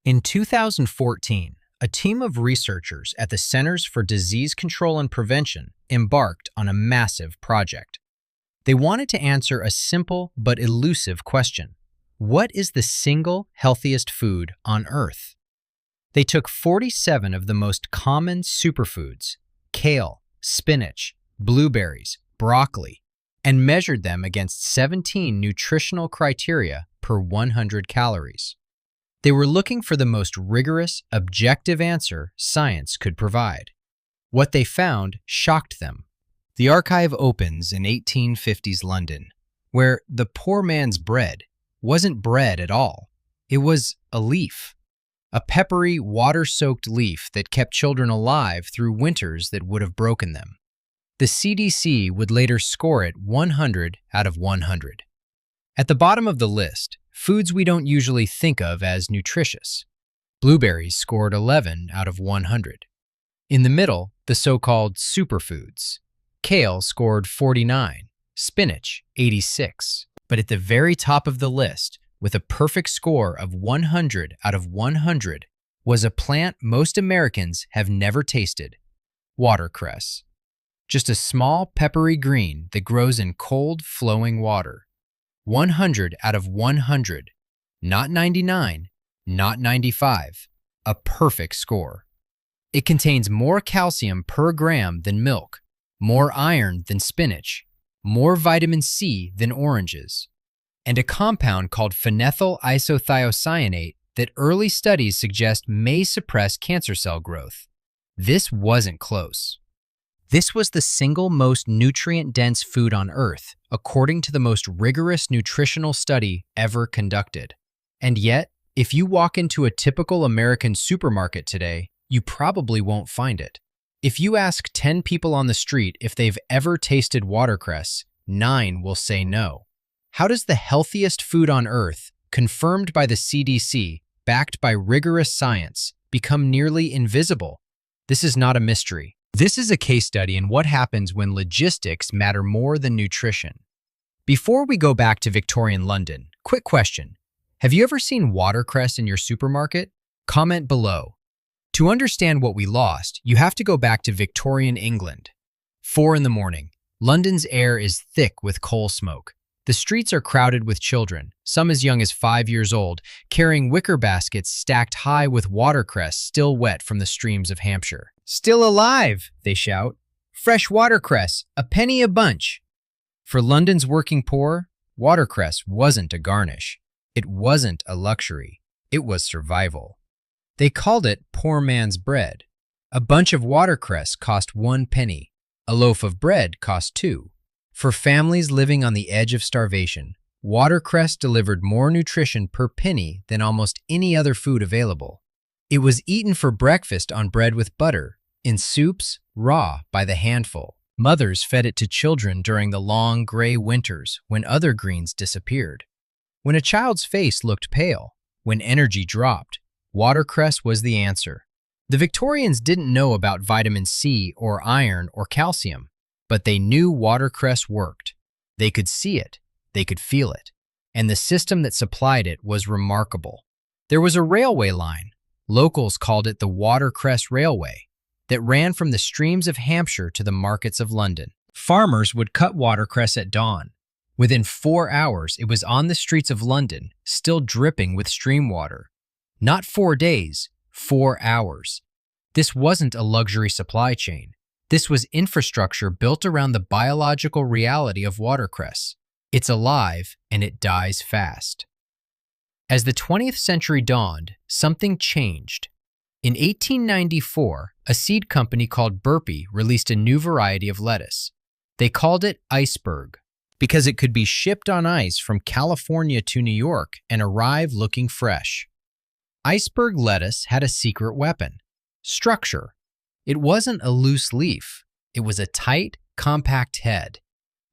In 2014, a team of researchers at the Centers for Disease Control and Prevention embarked on a massive project. They wanted to answer a simple but elusive question. What is the single healthiest food on Earth? They took 47 of the most common superfoods, kale, spinach, blueberries, broccoli, and measured them against 17 nutritional criteria per 100 calories. They were looking for the most rigorous, objective answer science could provide. What they found shocked them. The archive opens in 1850s London, where the poor man's bread wasn't bread at all. It was a leaf, a peppery, water-soaked leaf that kept children alive through winters that would have broken them. The CDC would later score it 100 out of 100. At the bottom of the list, foods we don't usually think of as nutritious. Blueberries scored 11 out of 100. In the middle, the so-called superfoods. Kale scored 49, spinach 86. But at the very top of the list, with a perfect score of 100 out of 100, was a plant most Americans have never tasted: watercress. Just a small peppery green that grows in cold, flowing water. 100 out of 100, not 99, not 95, a perfect score. It contains more calcium per gram than milk, more iron than spinach, more vitamin C than oranges, and a compound called phenethyl isothiocyanate that early studies suggest may suppress cancer cell growth. This wasn't close. This was the single most nutrient-dense food on Earth, according to the most rigorous nutritional study ever conducted. And yet, if you walk into a typical American supermarket today, you probably won't find it. If you ask 10 people on the street if they've ever tasted watercress, 9 will say no. How does the healthiest food on Earth, confirmed by the CDC, backed by rigorous science, become nearly invisible? This is not a mystery. This is a case study in what happens when logistics matter more than nutrition. Before we go back to Victorian London, quick question. Have you ever seen watercress in your supermarket? Comment below. To understand what we lost, you have to go back to Victorian England. 4 in the morning. London's air is thick with coal smoke. The streets are crowded with children, some as young as 5 years old, carrying wicker baskets stacked high with watercress still wet from the streams of Hampshire. "Still alive," they shout. "Fresh watercress, a penny a bunch." For London's working poor, watercress wasn't a garnish. It wasn't a luxury. It was survival. They called it poor man's bread. A bunch of watercress cost 1 penny. A loaf of bread cost 2. For families living on the edge of starvation, watercress delivered more nutrition per penny than almost any other food available. It was eaten for breakfast on bread with butter, in soups, raw, by the handful. Mothers fed it to children during the long, gray winters when other greens disappeared. When a child's face looked pale, when energy dropped, watercress was the answer. The Victorians didn't know about vitamin C or iron or calcium, but they knew watercress worked. They could see it, they could feel it, and the system that supplied it was remarkable. There was a railway line, locals called it the Watercress Railway, that ran from the streams of Hampshire to the markets of London. Farmers would cut watercress at dawn. Within 4 hours, it was on the streets of London, still dripping with stream water. Not 4 days, 4 hours. This wasn't a luxury supply chain. This was infrastructure built around the biological reality of watercress. It's alive and it dies fast. As the 20th century dawned, something changed. In 1894, a seed company called Burpee released a new variety of lettuce. They called it iceberg because it could be shipped on ice from California to New York and arrive looking fresh. Iceberg lettuce had a secret weapon: structure. It wasn't a loose leaf. It was a tight, compact head.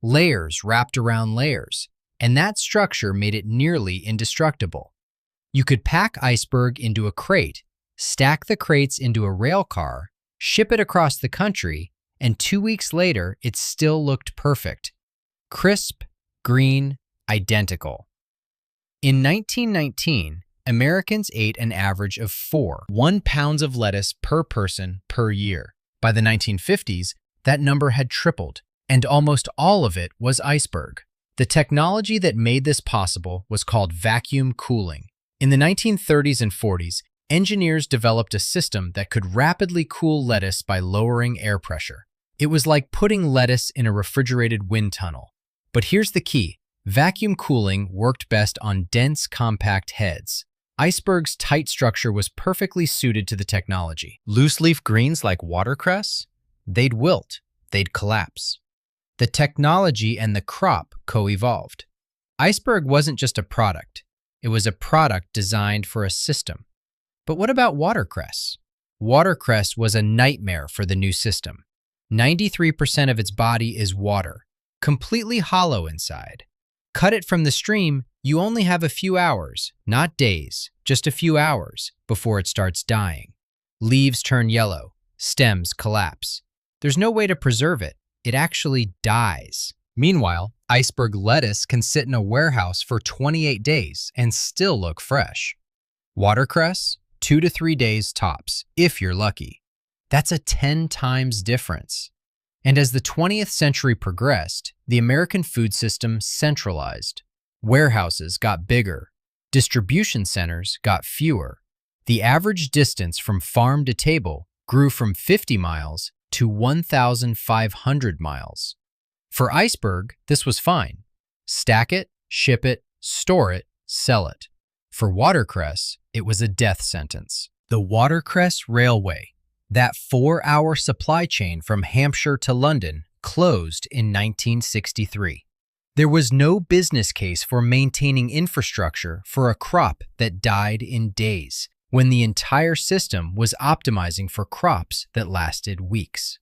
Layers wrapped around layers, and that structure made it nearly indestructible. You could pack iceberg into a crate, stack the crates into a rail car, ship it across the country, and 2 weeks later, it still looked perfect. Crisp, green, identical. In 1919, Americans ate an average of 1 pounds of lettuce per person per year. By the 1950s, that number had tripled, and almost all of it was iceberg. The technology that made this possible was called vacuum cooling. In the 1930s and 40s, engineers developed a system that could rapidly cool lettuce by lowering air pressure. It was like putting lettuce in a refrigerated wind tunnel. But here's the key. Vacuum cooling worked best on dense, compact heads. Iceberg's tight structure was perfectly suited to the technology. Loose-leaf greens like watercress? They'd wilt. They'd collapse. The technology and the crop co-evolved. Iceberg wasn't just a product. It was a product designed for a system. But what about watercress? Watercress was a nightmare for the new system. 93% of its body is water, completely hollow inside. Cut it from the stream, you only have a few hours, not days, just a few hours, before it starts dying. Leaves turn yellow, stems collapse. There's no way to preserve it. It actually dies. Meanwhile, iceberg lettuce can sit in a warehouse for 28 days and still look fresh. Watercress, 2 to 3 days tops, if you're lucky. That's a 10 times difference. And as the 20th century progressed, the American food system centralized. Warehouses got bigger. Distribution centers got fewer. The average distance from farm to table grew from 50 miles to 1,500 miles. For iceberg, this was fine. Stack it, ship it, store it, sell it. For watercress, it was a death sentence. The Watercress Railway, that 4-hour supply chain from Hampshire to London, closed in 1963. There was no business case for maintaining infrastructure for a crop that died in days, when the entire system was optimizing for crops that lasted weeks.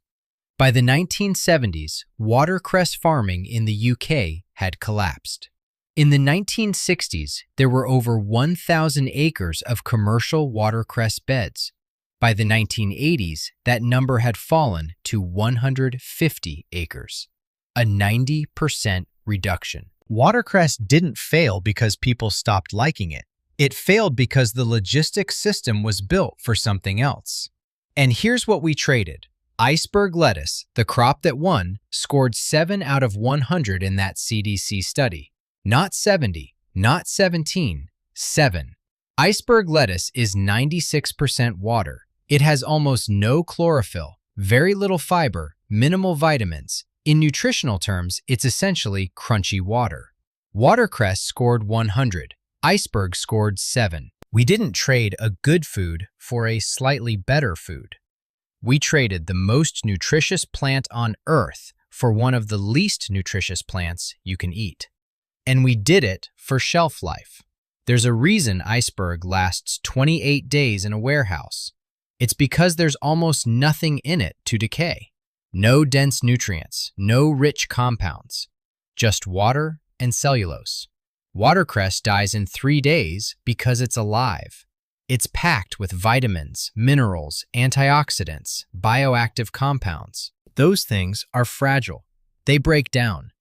By the 1970s, watercress farming in the UK had collapsed. In the 1960s, there were over 1,000 acres of commercial watercress beds. By the 1980s, that number had fallen to 150 acres, a 90% reduction. Watercress didn't fail because people stopped liking it. It failed because the logistics system was built for something else. And here's what we traded. Iceberg lettuce, the crop that won, scored 7 out of 100 in that CDC study. Not 70, not 17, 7. Iceberg lettuce is 96% water. It has almost no chlorophyll, very little fiber, minimal vitamins. In nutritional terms, it's essentially crunchy water. Watercress scored 100. Iceberg scored 7. We didn't trade a good food for a slightly better food. We traded the most nutritious plant on Earth for one of the least nutritious plants you can eat. And we did it for shelf life. There's a reason iceberg lasts 28 days in a warehouse. It's because there's almost nothing in it to decay. No dense nutrients, no rich compounds, just water and cellulose. Watercress dies in 3 days because it's alive. It's packed with vitamins, minerals, antioxidants, bioactive compounds. Those things are fragile. They break down.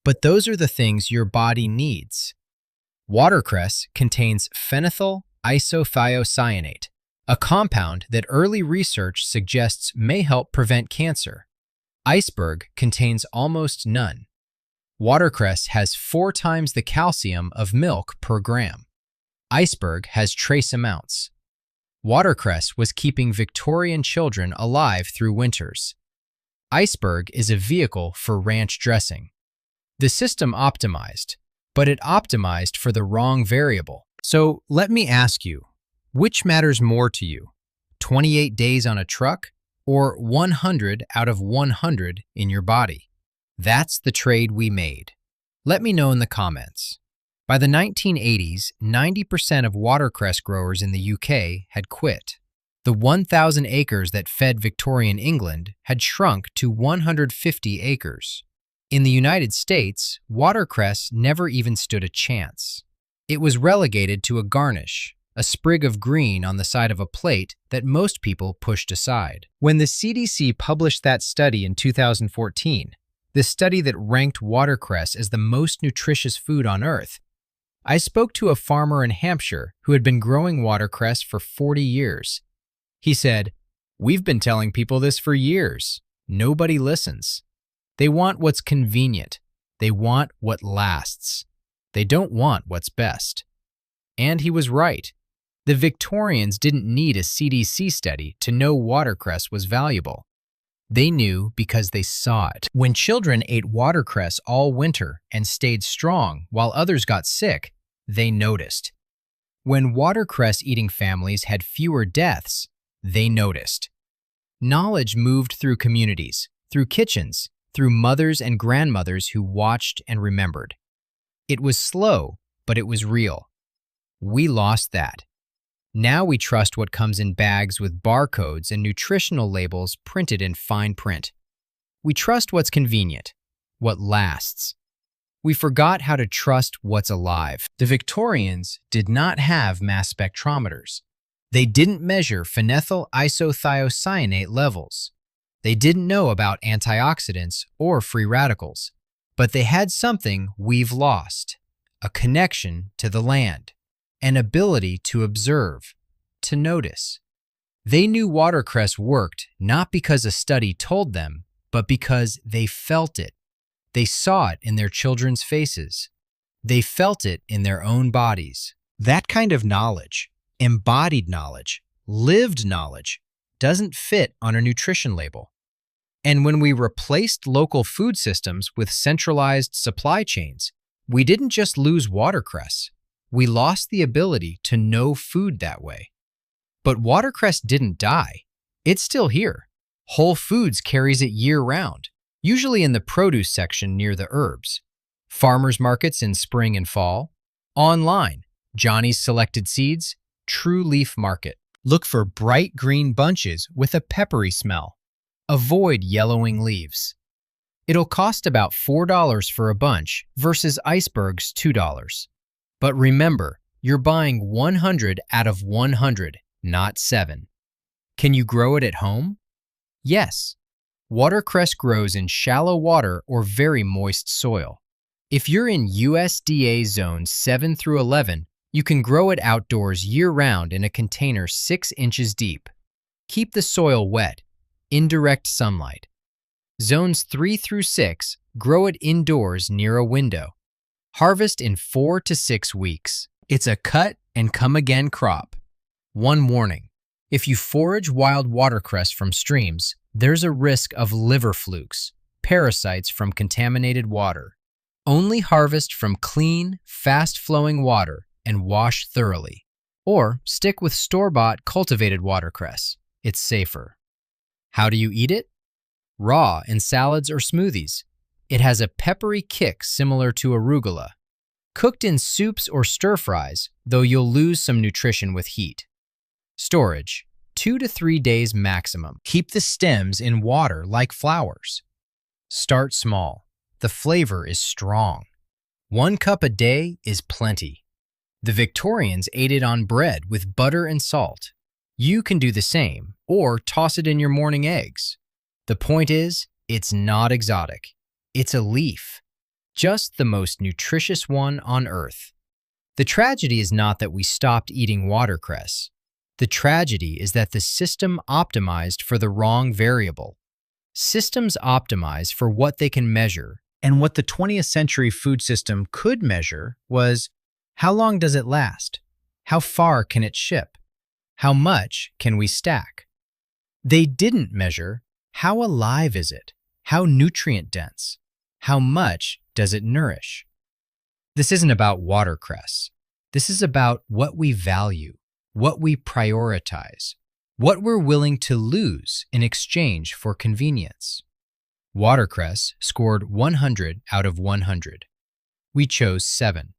But those are the things your body needs. Watercress contains phenyl isothiocyanate, a compound that early research suggests may help prevent cancer. Iceberg contains almost none. Watercress has 4 times the calcium of milk per gram. Iceberg has trace amounts. Watercress was keeping Victorian children alive through winters. Iceberg is a vehicle for ranch dressing. The system optimized, but it optimized for the wrong variable. So let me ask you, which matters more to you? 28 days on a truck or 100 out of 100 in your body? That's the trade we made. Let me know in the comments. By the 1980s, 90% of watercress growers in the UK had quit. The 1,000 acres that fed Victorian England had shrunk to 150 acres. In the United States, watercress never even stood a chance. It was relegated to a garnish, a sprig of green on the side of a plate that most people pushed aside. When the CDC published that study in 2014, the study that ranked watercress as the most nutritious food on Earth, I spoke to a farmer in Hampshire who had been growing watercress for 40 years. He said, "We've been telling people this for years. Nobody listens. They want what's convenient. They want what lasts. They don't want what's best." And he was right. The Victorians didn't need a CDC study to know watercress was valuable. They knew because they saw it. When children ate watercress all winter and stayed strong while others got sick, they noticed. When watercress-eating families had fewer deaths, they noticed. Knowledge moved through communities, through kitchens, through mothers and grandmothers who watched and remembered. It was slow, but it was real. We lost that. Now we trust what comes in bags with barcodes and nutritional labels printed in fine print. We trust what's convenient, what lasts. We forgot how to trust what's alive. The Victorians did not have mass spectrometers. They didn't measure phenylethyl isothiocyanate levels. They didn't know about antioxidants or free radicals. But they had something we've lost: a connection to the land. An ability to observe, to notice. They knew watercress worked not because a study told them, but because they felt it. They saw it in their children's faces. They felt it in their own bodies. That kind of knowledge, embodied knowledge, lived knowledge, doesn't fit on a nutrition label. And when we replaced local food systems with centralized supply chains, we didn't just lose watercress. We lost the ability to know food that way. But watercress didn't die. It's still here. Whole Foods carries it year-round, usually in the produce section near the herbs. Farmers markets in spring and fall. Online, Johnny's Selected Seeds, True Leaf Market. Look for bright green bunches with a peppery smell. Avoid yellowing leaves. It'll cost about $4 for a bunch versus iceberg's $2. But remember, you're buying 100 out of 100, not 7. Can you grow it at home? Yes. Watercress grows in shallow water or very moist soil. If you're in USDA zones 7 through 11, you can grow it outdoors year-round in a container 6 inches deep. Keep the soil wet, indirect sunlight. Zones 3 through 6, grow it indoors near a window. Harvest in 4 to 6 weeks. It's a cut and come again crop. One warning: if you forage wild watercress from streams, there's a risk of liver flukes, parasites from contaminated water. Only harvest from clean, fast-flowing water and wash thoroughly. Or stick with store-bought cultivated watercress. It's safer. How do you eat it? Raw in salads or smoothies. It has a peppery kick similar to arugula. Cooked in soups or stir-fries, though you'll lose some nutrition with heat. Storage: 2 to 3 days maximum. Keep the stems in water like flowers. Start small. The flavor is strong. 1 cup a day is plenty. The Victorians ate it on bread with butter and salt. You can do the same, or toss it in your morning eggs. The point is, it's not exotic. It's a leaf, just the most nutritious one on earth. The tragedy is not that we stopped eating watercress. The tragedy is that the system optimized for the wrong variable. Systems optimize for what they can measure, and what the 20th century food system could measure was: how long does it last? How far can it ship? How much can we stack? They didn't measure: how alive is it? How nutrient dense? How much does it nourish? This isn't about watercress. This is about what we value, what we prioritize, what we're willing to lose in exchange for convenience. Watercress scored 100 out of 100. We chose 7.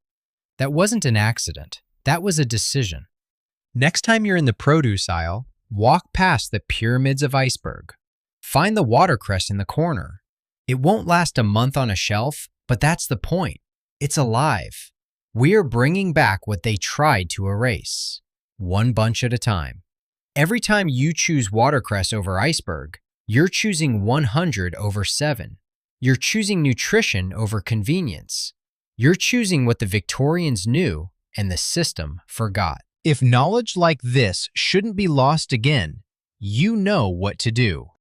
That wasn't an accident. That was a decision. Next time you're in the produce aisle, walk past the pyramids of iceberg. Find the watercress in the corner. It won't last a month on a shelf, but that's the point. It's alive. We are bringing back what they tried to erase, one bunch at a time. Every time you choose watercress over iceberg, you're choosing 100 over 7. You're choosing nutrition over convenience. You're choosing what the Victorians knew and the system forgot. If knowledge like this shouldn't be lost again, you know what to do.